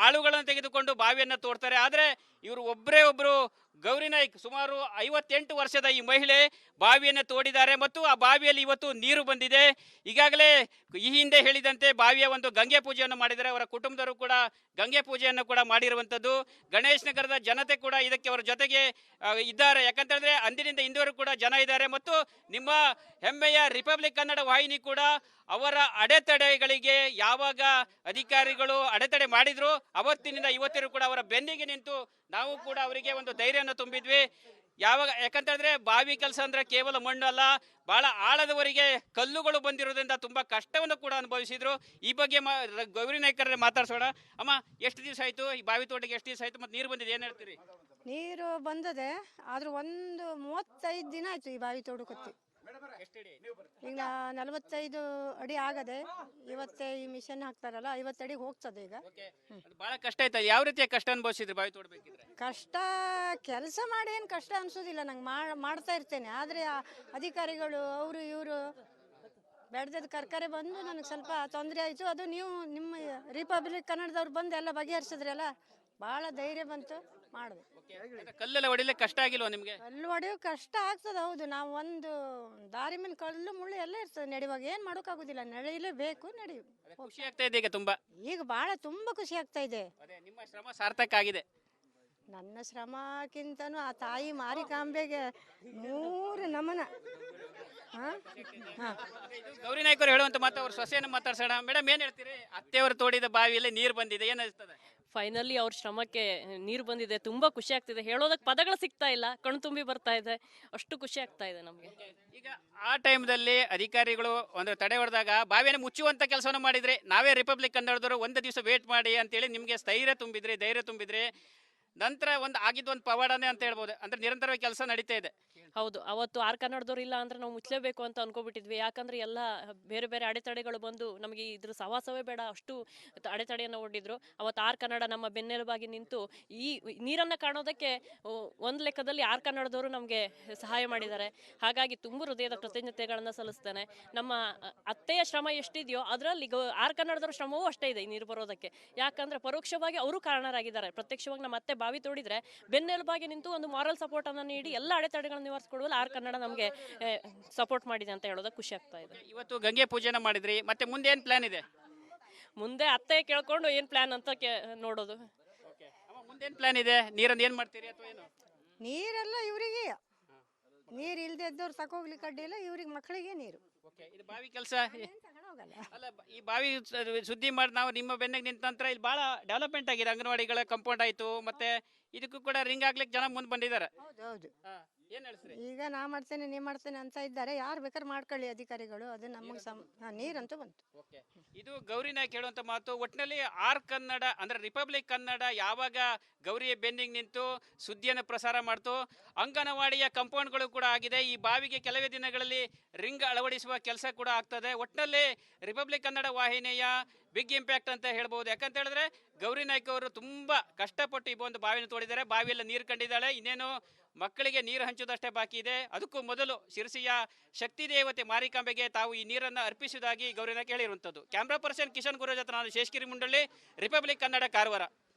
ಆಳುಗಳನ್ನು ತೆಗೆದುಕೊಂಡು ಬಾವಿಯನ್ನು ತೋಡ್ತಾರೆ. ಆದರೆ ಇವರು ಒಬ್ಬರು ಗೌರಿ ನಾಯ್ಕ್ ಸುಮಾರು 58 ವರ್ಷದ ಈ ಮಹಿಳೆ ಬಾವಿಯನ್ನು ತೋಡಿದ್ದಾರೆ ಮತ್ತು ಆ ಬಾವಿಯಲ್ಲಿ ಇವತ್ತು ನೀರು ಬಂದಿದೆ. ಈಗಾಗಲೇ ಈ ಹಿಂದೆ ಹೇಳಿದಂತೆ ಬಾವಿಯ ಒಂದು ಗಂಗೆ ಪೂಜೆಯನ್ನು ಮಾಡಿದ್ದಾರೆ. ಅವರ ಕುಟುಂಬದವರು ಕೂಡ ಗಂಗೆ ಪೂಜೆಯನ್ನು ಕೂಡ ಮಾಡಿರುವಂಥದ್ದು. ಗಣೇಶ್ ನಗರದ ಜನತೆ ಕೂಡ ಇದಕ್ಕೆ ಅವರ ಜೊತೆಗೆ ಇದ್ದಾರೆ. ಯಾಕಂತಂದ್ರೆ ಅಂದಿನಿಂದ ಇಂದುವರೆಗೂ ಕೂಡ ಜನ ಇದ್ದಾರೆ ಮತ್ತು ನಿಮ್ಮ ಹೆಮ್ಮೆಯ ರಿಪಬ್ಲಿಕ್ ಕನ್ನಡ ವಾಹಿನಿ ಕೂಡ ಅವರ ಅಡೆತಡೆಗಳಿಗೆ ಯಾವಾಗ ಅಧಿಕಾರಿಗಳು ಅಡೆತಡೆ ಮಾಡಿದ್ರು ಅವತ್ತಿನಿಂದ ಇವತ್ತಿಗೂ ಕೂಡ ಅವರ ಬೆನ್ನಿಗೆ ನಿಂತು ನಾವು ಕೂಡ ಅವರಿಗೆ ಒಂದು ಧೈರ್ಯವನ್ನು ತುಂಬಿದ್ವಿ. ಯಾಕಂತಂದ್ರೆ ಬಾವಿ ಕೆಲಸ ಅಂದ್ರೆ ಕೇವಲ ಮಣ್ಣು ಅಲ್ಲ, ಬಹಳ ಆಳದವರೆಗೆ ಕಲ್ಲುಗಳು ಬಂದಿರೋದ್ರಿಂದ ತುಂಬಾ ಕಷ್ಟವನ್ನು ಕೂಡ ಅನುಭವಿಸಿದ್ರು. ಈ ಬಗ್ಗೆ ಗೌರಿ ನಾಯ್ಕರ ಮಾತಾಡ್ಸೋಣ. ಅಮ್ಮ, ಎಷ್ಟು ದಿವಸ ಆಯ್ತು ಈ ಬಾವಿ ತೋಟಕ್ಕೆ? ಎಷ್ಟು ದಿವಸ ಆಯ್ತು ಮತ್ತೆ ನೀರು ಬಂದಿದೆ, ಏನ್ ಹೇಳ್ತೀರಿ? ನೀರು ಬಂದದೆ, ಆದ್ರೂ ಒಂದು 35 ದಿನ ಆಯ್ತು ಈ ಬಾವಿ ತೋಡುಕತ್ತಿ. ಈಗ 45 ಅಡಿ ಆಗದೆ. ಇವತ್ತೇ ಈ ಮಿಷನ್ ಹಾಕ್ತಾರಲ್ಲ, 50 ಅಡಿಗೆ ಹೋಗ್ತದೆ ಈಗ. ಬಹಳ ಕಷ್ಟ ಆಯ್ತಾ? ಯಾವ ರೀತಿಯ ಕಷ್ಟ ಅನುಭವಿಸಿದ್ರಿ ಬಾವಿ ತೋಡ್ಬೇಕಿದ್ರೆ? ಕಷ್ಟ ಕೆಲಸ ಮಾಡಿ ಏನು ಕಷ್ಟ ಅನ್ಸೋದಿಲ್ಲ ನಂಗೆ, ಮಾಡ್ತಾ ಇರ್ತೇನೆ. ಆದರೆ ಅಧಿಕಾರಿಗಳು ಅವರು ಇವರು ಬೆಳೆದದ್ದು ಕರ್ಕರೆ ಬಂದು ನನಗೆ ಸ್ವಲ್ಪ ತೊಂದರೆ ಆಯಿತು. ಅದು ನೀವು ನಿಮ್ಮ ರಿಪಬ್ಲಿಕ್ ಕನ್ನಡದವ್ರು ಬಂದು ಎಲ್ಲ ಬಗೆಹರಿಸಿದ್ರಲ್ಲ, ಭಾಳ ಧೈರ್ಯ ಬಂತು, ಮಾಡಿದೆ. ಕಲ್ಲೆಲ್ಲ ಹೊಡಿಲಿಕ್ಕೆ ಕಷ್ಟ ಆಗಿಲ್ವಾ ನಿಮ್ಗೆ? ಕಲ್ಲು ಹೊಡೆಯೋ ಕಷ್ಟ ಆಗ್ತದೆ, ಹೌದು. ನಾವು ಒಂದು ದಾರಿ ಮೇಲೆ ಕಲ್ಲು ಮುಳ್ಳು ಎಲ್ಲ ಇರ್ತದೆ, ನಡೆಯುವಾಗ ಏನು ಮಾಡೋಕ್ಕಾಗೋದಿಲ್ಲ, ನಡೆಯಲೇಬೇಕು, ನಡೆಯು. ಖುಷಿ ಆಗ್ತಾ ಇದೆ ಈಗ ತುಂಬಾ? ಈಗ ಭಾಳ ತುಂಬ ಖುಷಿ ಆಗ್ತಾ ಇದೆ. ನಿಮ್ಮ ಶ್ರಮ ಸಾರ್ಥಕ ಆಗಿದೆ? ನನ್ನ ಶ್ರಮಕ್ಕಿಂತನೂ ಆ ತಾಯಿ ಮಾರಿಕಾಂಬೆಗೆ 3 ನಮನ. ಗೌರಿ ನಾಯ್ಕರು ಹೇಳುವಂತ ಮಾತು ಅವ್ರ ಸೊಸೆಯನ್ನು ಮಾತಾಡ್ಸೋಣ. ಮೇಡಮ್, ಏನ್ ಹೇಳ್ತೀರಿ? ಅತ್ತೆಯವರು ತೋಡಿದ ಬಾವಿಯಲ್ಲಿ ನೀರು ಬಂದಿದೆ, ಏನ್ ಅನಿಸ್ತದೆ? ಫೈನಲಿ ಅವ್ರ ಶ್ರಮಕ್ಕೆ ನೀರು ಬಂದಿದೆ. ತುಂಬಾ ಖುಷಿ ಆಗ್ತಿದೆ, ಹೇಳೋದಕ್ಕೆ ಪದಗಳು ಸಿಗ್ತಾ ಇಲ್ಲ, ಕಣ್ ತುಂಬಿ ಬರ್ತಾ ಇದೆ, ಅಷ್ಟು ಖುಷಿ ಆಗ್ತಾ ಇದೆ ನಮ್ಗೆ. ಈಗ ಆ ಟೈಮ್ದಲ್ಲಿ ಅಧಿಕಾರಿಗಳು ಒಂದು ತಡೆ ಹೊಡೆದಾಗ ಬಾವಿಯನ್ನು ಮುಚ್ಚುವಂತ ಕೆಲಸವನ್ನು ಮಾಡಿದ್ರೆ, ನಾವೇ ರಿಪಬ್ಲಿಕ್ ಕನ್ನಡದವರು ಒಂದು ದಿವಸ ವೇಟ್ ಮಾಡಿ ಅಂತೇಳಿ ನಿಮ್ಗೆ ಧೈರ್ಯ ತುಂಬಿದ್ರಿ. ನಂತರ ಆಗಿದ್ದು ಒಂದು ಪವಾಡನೆ ಅಂತ ಹೇಳ್ಬೋದು, ಅಂದ್ರೆ ನಿರಂತರವಾಗಿ ಕೆಲಸ ನಡೀತಾ ಇದೆ. ಹೌದು, ಅವತ್ತು ಆರ್ ಕನ್ನಡದವ್ರು ಇಲ್ಲ ಅಂದ್ರೆ ನಾವು ಮುಚ್ಚಲೇಬೇಕು ಅಂತ ಅನ್ಕೋಬಿಟ್ಟಿದ್ವಿ. ಯಾಕಂದ್ರೆ ಎಲ್ಲ ಬೇರೆ ಬೇರೆ ಅಡೆತಡೆಗಳು ಬಂದು ನಮಗೆ ಇದ್ರ ಸವಾಸವೇ ಬೇಡ, ಅಷ್ಟು ಅಡೆತಡೆಯನ್ನು ಒಡ್ಡಿದ್ರು. ಅವತ್ತು ಆರ್ ಕನ್ನಡ ನಮ್ಮ ಬೆನ್ನೆಲುಬಾಗಿ ನಿಂತು ಈ ನೀರನ್ನ ಕಾಣೋದಕ್ಕೆ ಒಂದ್ ಲೆಕ್ಕದಲ್ಲಿ ಆರ್ ಕನ್ನಡದವರು ನಮಗೆ ಸಹಾಯ ಮಾಡಿದ್ದಾರೆ. ಹಾಗಾಗಿ ತುಂಬ ಹೃದಯದ ಕೃತಜ್ಞತೆಗಳನ್ನ ಸಲ್ಲಿಸ್ತೇನೆ. ನಮ್ಮ ಅತ್ತೆಯ ಶ್ರಮ ಎಷ್ಟಿದೆಯೋ ಅದರಲ್ಲಿ ಆರ್ ಕನ್ನಡದವ್ರ ಶ್ರಮವೂ ಅಷ್ಟೇ ಇದೆ ಈ ನೀರು ಬರೋದಕ್ಕೆ. ಯಾಕಂದ್ರೆ ಪರೋಕ್ಷವಾಗಿ ಅವರು ಕಾರಣರಾಗಿದ್ದಾರೆ, ಪ್ರತ್ಯಕ್ಷವಾಗಿ ನಮ್ಮ ಅತ್ತೆ ಬಾವಿ ತೋಡಿದ್ರೆ ಬೆನ್ನೆಲುಬಾಗಿ ನಿಂತು ಒಂದು ಮಾರಲ್ ಸಪೋರ್ಟ್ ಅನ್ನು ನೀಡಿ ಎಲ್ಲ ಅಡೆತಡೆಗಳನ್ನು ನಿವಾರಿಸಿಕೊಡುವಲ್ಲಿ ಆರ್ ಕನ್ನಡ ನಮಗೆ ಸಪೋರ್ಟ್ ಮಾಡಿದೆ ಅಂತ ಹೇಳೋದಕ್ಕೆ ಖುಷಿ ಆಗ್ತಾ ಇದೆ. ಇವತ್ತು ಗಂಗೆ ಪೂಜೆನ ಮಾಡಿದ್ರಿ, ಮತ್ತೆ ಮುಂದೆ ಏನ್ ಪ್ಲಾನ್ ಇದೆ? ಮುಂದೆ ಅತ್ತೆ ಕೇಳ್ಕೊಂಡು ಏನ್ ಪ್ಲಾನ್ ಅಂತ ನೋಡೋದು. ಮುಂದೇನ್ ಪ್ಲಾನ್ ಇದೆ? ನೀರನ್ನು ಏನ್ ಮಾಡ್ತೀರಿ ಅಥವಾ ಏನು? ನೀರೆಲ್ಲ ಇವರಿಗೆ, ನೀರು ಇಲ್ಲದೆ ಇದ್ದವ್ರು ತಕೋಗ್ಲಿಕ್ಕೆ ಅಡ್ಡಿಲ್ಲ, ಇವ್ರಿಗೆ ಮಕ್ಕಳಿಗೆ ನೀರು. ಇದು ಬಾವಿ ಕೆಲಸ ಅಲ್ಲ. ಈ ಬಾವಿ ಸುದ್ದಿ ಮಾಡಿ ನಾವು ನಿಮ್ಮ ಬೆನ್ನಿಗೆ ನಿಂತ ನಂತರ ಇಲ್ಲಿ ಬಹಳ ಡೆವಲಪ್ಮೆಂಟ್ ಆಗಿದೆ. ಅಂಗನವಾಡಿಗಳ ಕಂಪೌಂಡ್ ಆಯ್ತು, ಮತ್ತೆ ಇದಕ್ಕೂ ಕೂಡ ರಿಂಗ್ ಹಾಕ್ಲಿಕ್ಕೆ ಜನ ಮುಂದೆ ಬಂದಿದ್ದಾರೆ. ಹೌದು. ಏನ್ ಹೇಳ್ತೀರಿ? ಈಗ ನಾ ಮಾಡ್ತೇನೆ ನೀ ಮಾಡ್ತೇನೆ ಅಂತ ಇದ್ದಾರೆ, ಯಾರು ಬೇಕಾದ್ರೆ ಮಾಡ್ಕೊಳ್ಳಿ ಅಧಿಕಾರಿಗಳು, ಅದು ನಮಗೆ ನೀರಂತೂ ಬಂತು. ಇದು ಗೌರಿ ನಾಯ್ಕ್ ಹೇಳುವಂತ ಮಾತು. ಒಟ್ಟಿನಲ್ಲಿ ಆರ್ ಕನ್ನಡ ಅಂದ್ರೆ ರಿಪಬ್ಲಿಕ್ ಕನ್ನಡ ಯಾವಾಗ ಗೌರಿಯ ಬೆನ್ನಿಗೆ ನಿಂತು ಸುದ್ದಿಯನ್ನು ಪ್ರಸಾರ ಮಾಡ್ತು, ಅಂಗನವಾಡಿಯ ಕಂಪೌಂಡ್ಗಳು ಕೂಡ ಆಗಿದೆ. ಈ ಬಾವಿಗೆ ಕೆಲವೇ ದಿನಗಳಲ್ಲಿ ರಿಂಗ್ ಅಳವಡಿಸುವ ಕೆಲಸ ಕೂಡ ಆಗ್ತದೆ. ಒಟ್ಟಿನಲ್ಲಿ ರಿಪಬ್ಲಿಕ್ ಕನ್ನಡ ವಾಹಿನಿಯ ಬಿಗ್ ಇಂಪ್ಯಾಕ್ಟ್ ಅಂತ ಹೇಳ್ಬೋದು. ಯಾಕಂತ ಹೇಳಿದ್ರೆ ಗೌರಿ ನಾಯ್ಕ್ ಅವರು ತುಂಬಾ ಕಷ್ಟಪಟ್ಟು ಈ ಒಂದು ಬಾವಿನ ತೋಡಿದ್ದಾರೆ, ಬಾವಿಯೆಲ್ಲ ನೀರು ಕಂಡಿದ್ದಾಳೆ. ಇನ್ನೇನು ಮಕ್ಕಳಿಗೆ ನೀರು ಹಂಚುವುದಷ್ಟೇ ಬಾಕಿ ಇದೆ. ಅದಕ್ಕೂ ಮೊದಲು ಶಿರಸಿಯ ಶಕ್ತಿ ದೇವತೆ ಮಾರಿಕಾಂಬೆಗೆ ತಾವು ಈ ನೀರನ್ನು ಅರ್ಪಿಸುವುದಾಗಿ ಗೌರಿ ನಾಯ್ಕ್ ಹೇಳಿರುವಂಥದ್ದು. ಕ್ಯಾಮ್ರಾ ಪರ್ಸನ್ ಕಿಶನ್ ಗುರು ಜೊತೆ ನಾನು ಶೇಷಗಿರಿ ಮುಂಡಳ್ಳಿ, ರಿಪಬ್ಲಿಕ್ ಕನ್ನಡ, ಕಾರವಾರ.